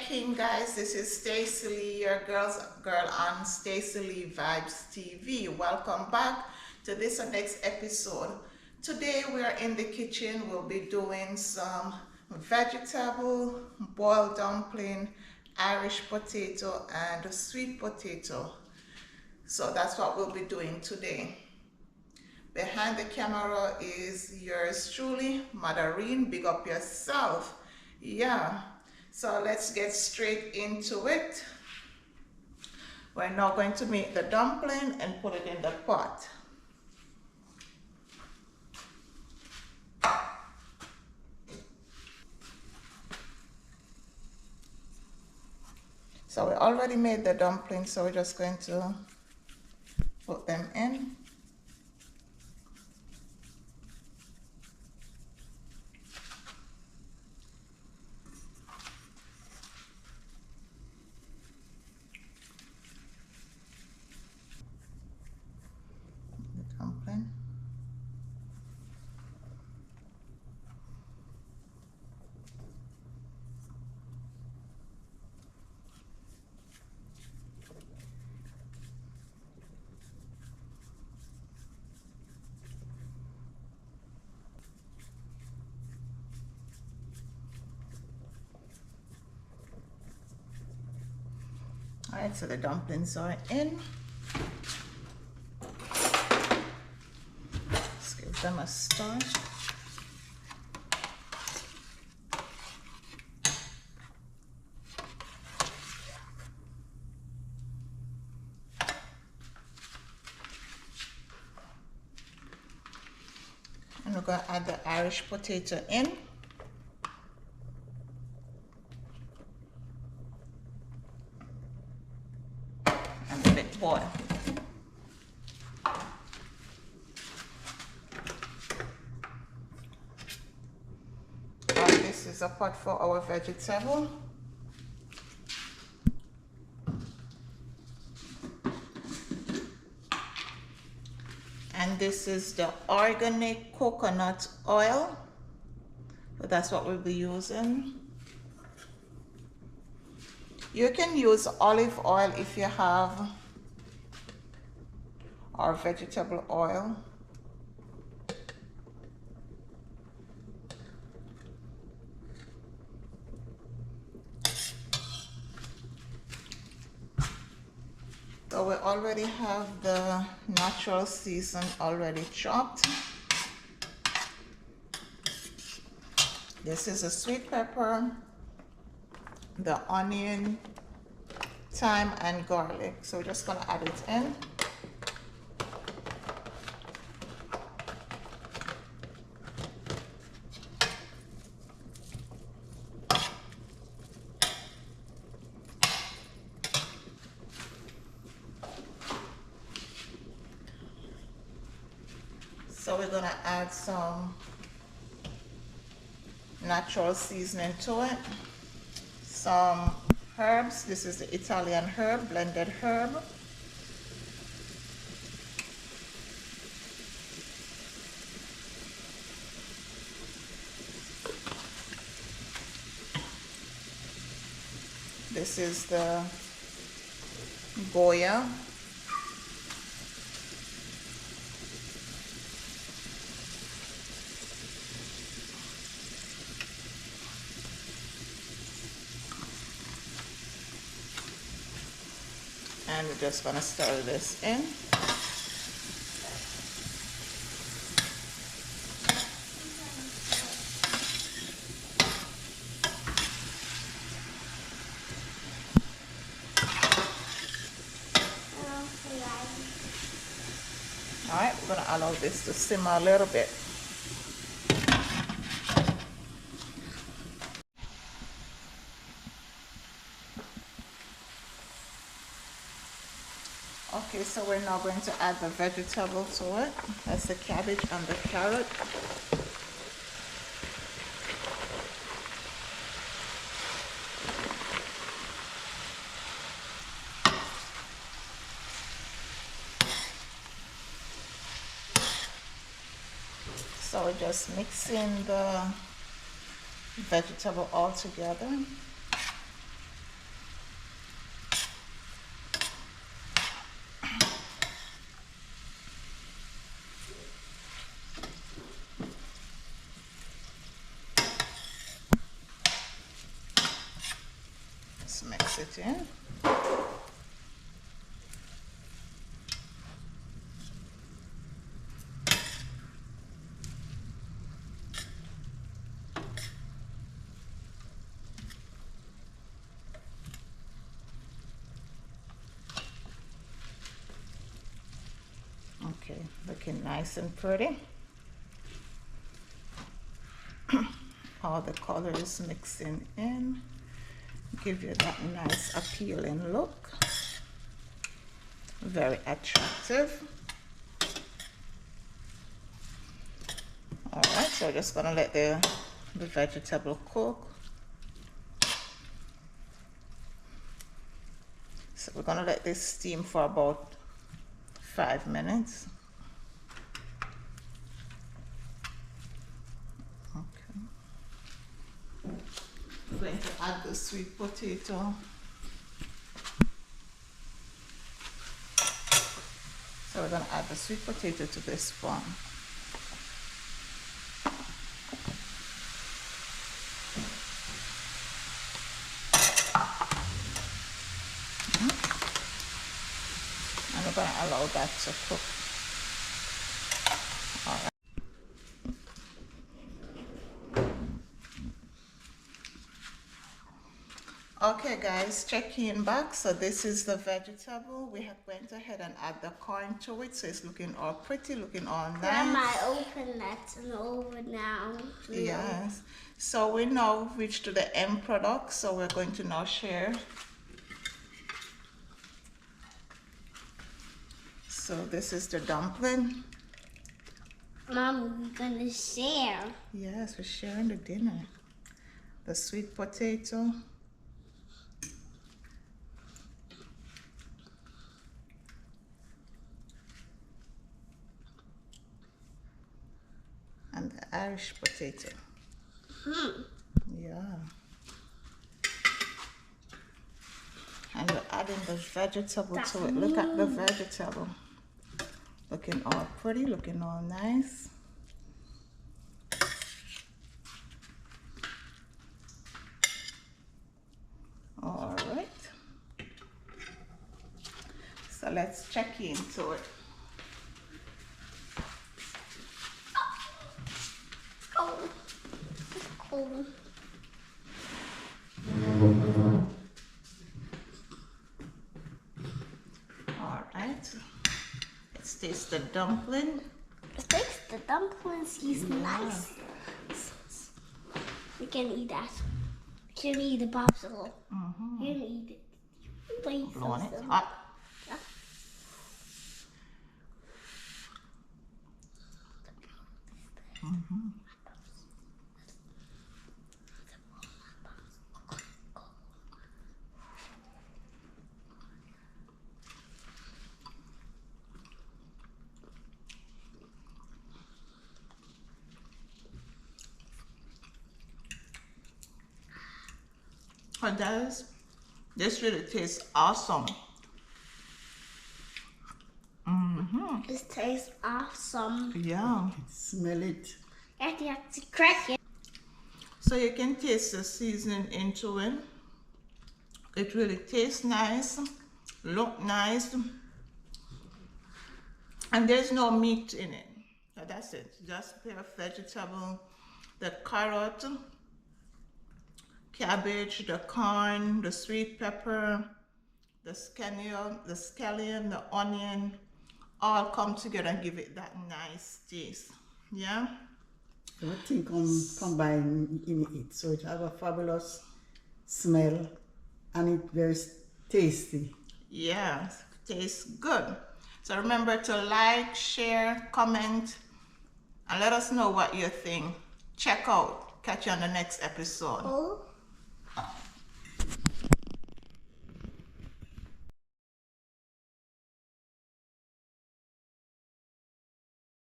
King, guys. This is Stacy-Lee, your girl on Stacy-Lee Vibes TV. Welcome back to this next episode. Today we are in the kitchen. We'll be doing some vegetable, boiled dumpling, Irish potato, and sweet potato. So that's what we'll be doing today. Behind the camera is yours truly, Madarine. Big up yourself. Yeah. So let's get straight into it. We're now going to make the dumpling and put it in the pot. So we already made the dumplings, so we're just going to put them in. Dumpling. All right, so the dumplings are in. Let's give them a stir. And we're going to add the Irish potato in. And let it boil. This is a pot for our vegetable. And this is the organic coconut oil. So that's what we'll be using. You can use olive oil if you have, or vegetable oil. So we already have the natural season already chopped. This is a sweet pepper, the onion, thyme, and garlic. So we're just gonna add it in. So we're gonna add some natural seasoning to it. Some herbs. This is the Italian herb, blended herb. This is the Goya. And we're just going to stir this in. All right, we're going to allow this to simmer a little bit. Okay, so we're now going to add the vegetable to it. That's the cabbage and the carrot. So we're just mixing the vegetable all together. mix it in. Okay, looking nice and pretty. All the colors mixing in, give you that nice appealing look. Very attractive. All right, so just gonna let the vegetable cook. So we're gonna let this steam for about 5 minutes. Okay. I'm going to add the sweet potato. So we're going to add the sweet potato to this one. And we're going to allow that to cook. All right. Okay guys, checking back. So this is the vegetable. We have went ahead and add the corn to it, so it's looking all pretty, looking all nice. Grandma, open that and over now. Yes. So we now reached to the end product, so we're going to now share. So this is the dumpling. Mom, we're gonna share. Yes, we're sharing the dinner. The sweet potato. And the Irish potato. Yeah. And we're adding the vegetable to it. Look at the vegetable. Looking all pretty, looking all nice. All right. So let's check into it. Cold. All right. Let's taste the dumpling. It takes the dumplings. He's nice. We can eat that. We can eat the popsicle. We can eat it. Please. Blowing it hot. Oh, guys, this really tastes awesome. This tastes awesome. Yeah. Smell it. You have to crack it. So you can taste the seasoning into it. It really tastes nice, look nice, and there's no meat in it. So that's it. Just pure vegetable, the carrot, cabbage, the corn, the sweet pepper, the scallion, the onion, all come together and give it that nice taste. Yeah. Everything combined in it, so it have a fabulous smell and it very tasty. Yeah, tastes good. So remember to like, share, comment, and let us know what you think. Check out. Catch you on the next episode. Oh.